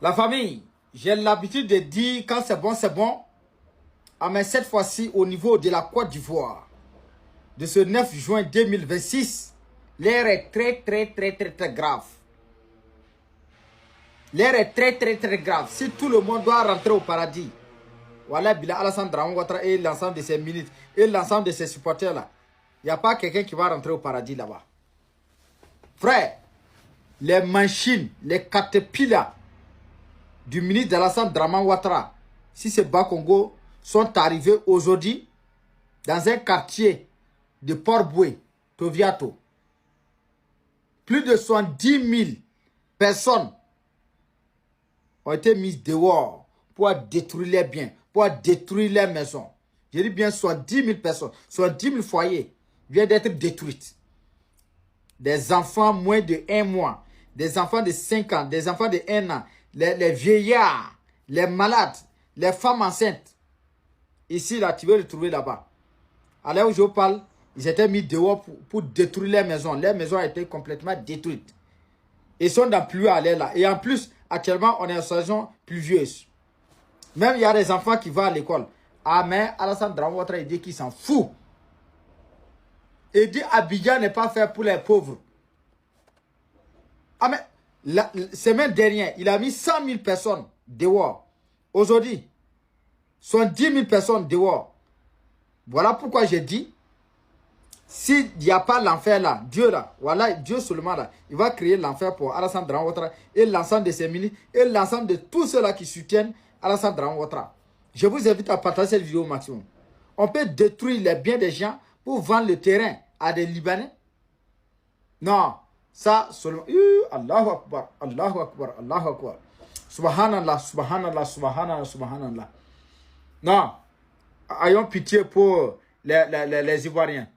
La famille, j'ai l'habitude de dire quand c'est bon, c'est bon. Ah, mais cette fois-ci, au niveau de la Côte d'Ivoire, de ce 9 juin 2026, l'air est très grave. L'air est très grave. Si tout le monde doit rentrer au paradis, voilà, Bila Alassane Dramane Ouattara et l'ensemble de ses milices et l'ensemble de ses supporters là, il n'y a pas quelqu'un qui va rentrer au paradis là-bas. Frère, les machines, les caterpillars du ministre d'Alassane Dramane Ouattara, si ces Bas-Congo sont arrivés aujourd'hui dans un quartier de Port-Boué, Toviato, plus de 70 000 personnes ont été mises dehors pour détruire les biens, pour détruire les maisons. Je dis bien 70 000 personnes, 70 000 foyers viennent d'être détruits. Des enfants moins de 1 mois, des enfants de 5 ans, des enfants de 1 an, les vieillards, les malades, les femmes enceintes. Ici, là, tu veux le trouver là-bas. À l'heure où je vous parle, ils étaient mis dehors pour détruire les maisons. Les maisons ont été complètement détruites. Ils sont dans pluie à l'air là. Et en plus, actuellement, on est en saison pluvieuse. Même il y a des enfants qui vont à l'école. Ah, mais Alassane Dramane Ouattara, il dit qu'il s'en fout. Il dit Abidjan n'est pas fait pour les pauvres. Ah, mais la semaine dernière, il a mis 100 000 personnes dehors. Aujourd'hui, 70 000 personnes dehors. Voilà pourquoi j'ai dit, s'il n'y a pas l'enfer là, Dieu là, voilà, Dieu seulement là, il va créer l'enfer pour Alassane Dramane Ouattara et l'ensemble de ses ministres et l'ensemble de tous ceux-là qui soutiennent Alassane Dramane Ouattara. Je vous invite à partager cette vidéo au maximum. On peut détruire les biens des gens pour vendre le terrain à des Libanais. Non, ça seulement. Allahu Akbar, Allahu Akbar, Allahu Akbar. Subhanallah, Subhanallah, Subhanallah, Subhanallah. Non, ayons pitié pour les Ivoiriens.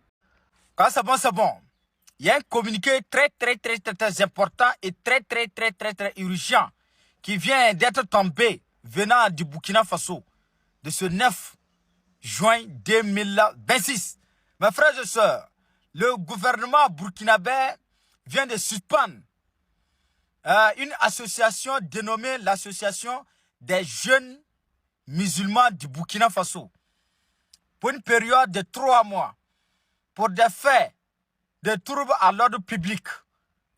Quand c'est bon, c'est bon. Il y a un communiqué très important et très urgent qui vient d'être tombé venant du Burkina Faso de ce 9 juin 2026. Mes frères et sœurs, le gouvernement burkinabé vient de suspendre une association dénommée l'Association des jeunes musulmans du Burkina Faso pour une période de 3 mois pour des faits de troubles à l'ordre public.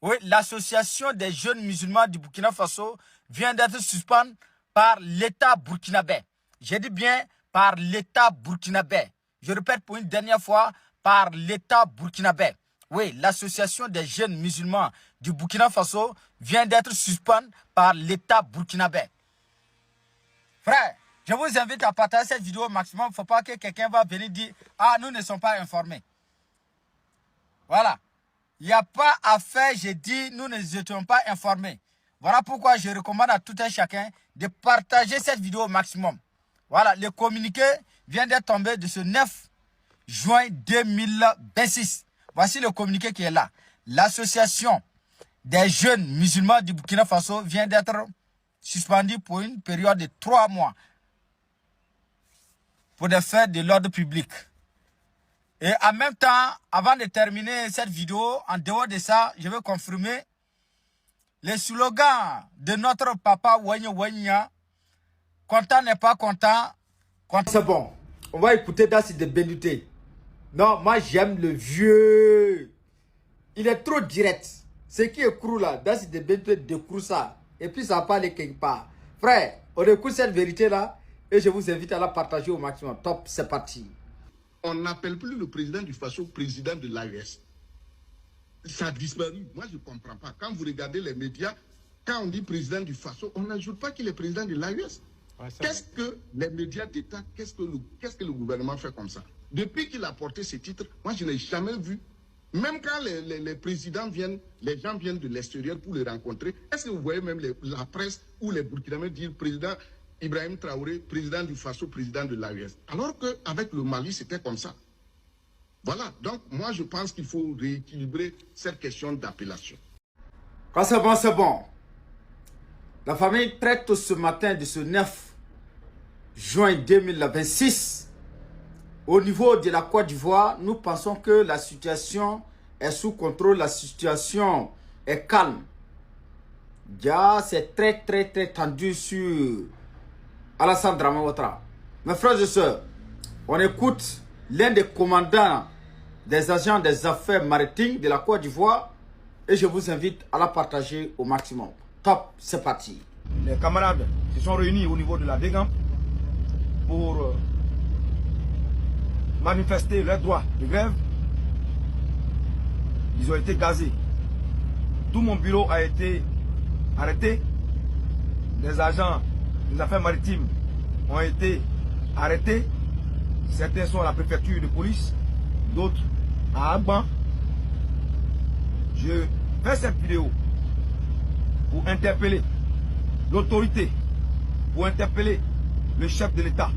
Oui, l'association des jeunes musulmans du Burkina Faso vient d'être suspendue par l'État burkinabé. J'ai dit bien par l'État burkinabé. Je répète pour une dernière fois, par l'État burkinabé. Oui, l'association des jeunes musulmans du Burkina Faso vient d'être suspendue par l'État burkinabé. Frère, je vous invite à partager cette vidéo au maximum. Il ne faut pas que quelqu'un va venir dire « Ah, nous ne sommes pas informés ». Voilà. Il n'y a pas à faire, j'ai dit, nous ne étions pas informés. Voilà pourquoi je recommande à tout un chacun de partager cette vidéo au maximum. Voilà, le communiqué vient d'être tombé de ce 9 juin 2026. Voici le communiqué qui est là. L'association des jeunes musulmans du Burkina Faso vient d'être suspendue pour une période de 3 mois pour des faits de l'ordre public. Et en même temps, avant de terminer cette vidéo, en dehors de ça, je veux confirmer le slogan de notre papa Wanya Wanya. Content n'est pas content. C'est bon. On va écouter Dassi de Benouté. Non, moi j'aime le vieux. Il est trop direct. Ce qui est crou là, Dassi de Benouté décroue ça. Et puis ça va pas aller quelque part. Frère, on écoute cette vérité là et je vous invite à la partager au maximum. Top, c'est parti. On n'appelle plus le président du Faso président de l'AES. Ça a disparu. Moi, je ne comprends pas. Quand vous regardez les médias, quand on dit président du Faso, on n'ajoute pas qu'il est président de l'AES. Ouais, qu'est-ce que les médias d'État, qu'est-ce que le gouvernement fait comme ça? Depuis qu'il a porté ce titre, moi, je n'ai jamais vu. Même quand les présidents viennent, les gens viennent de l'extérieur pour les rencontrer, est-ce que vous voyez même la presse ou les Burkinabés dire président Ibrahim Traoré, président du Faso, président de l'AES. Alors qu'avec le Mali, c'était comme ça. Voilà, donc moi je pense qu'il faut rééquilibrer cette question d'appellation. Quand c'est bon, c'est bon. La famille traite ce matin de ce 9 juin 2026. Au niveau de la Côte d'Ivoire, nous pensons que la situation est sous contrôle, la situation est calme. Déjà, c'est très tendu sur Alassane Dramane Ouattara. Mes frères et sœurs, on écoute l'un des commandants des agents des affaires maritimes de la Côte d'Ivoire et je vous invite à la partager au maximum. Top, c'est parti. Les camarades se sont réunis au niveau de la DEGAM pour manifester leurs droits de grève. Ils ont été gazés. Tout mon bureau a été arrêté. Les agents des affaires maritimes ont été arrêtés. Certains sont à la préfecture de police, d'autres à Agban. Je fais cette vidéo pour interpeller l'autorité, pour interpeller le chef de l'État,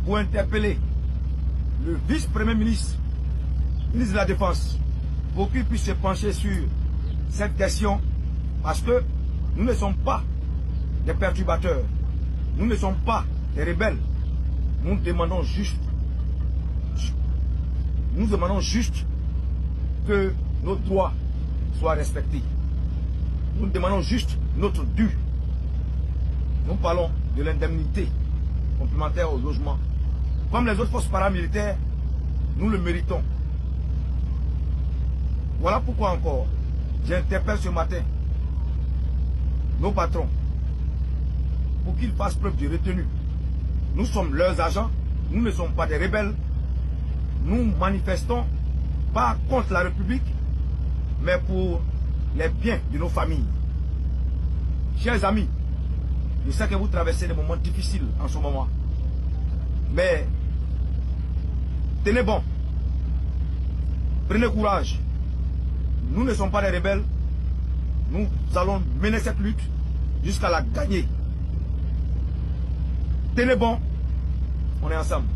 pour interpeller le vice-premier ministre, ministre de la Défense, pour qu'il puisse se pencher sur cette question, parce que nous ne sommes pas des perturbateurs, nous ne sommes pas des rebelles, nous demandons juste que nos droits soient respectés. Nous demandons juste notre dû. Nous parlons de l'indemnité complémentaire au logement. Comme les autres forces paramilitaires, nous le méritons. Voilà pourquoi encore j'interpelle ce matin nos patrons pour qu'ils fassent preuve de retenue. Nous sommes leurs agents, nous ne sommes pas des rebelles. Nous manifestons pas contre la République, mais pour les biens de nos familles. Chers amis, je sais que vous traversez des moments difficiles en ce moment. Mais tenez bon. Prenez courage. Nous ne sommes pas des rebelles. Nous allons mener cette lutte jusqu'à la gagner. Tenez bon. On est ensemble.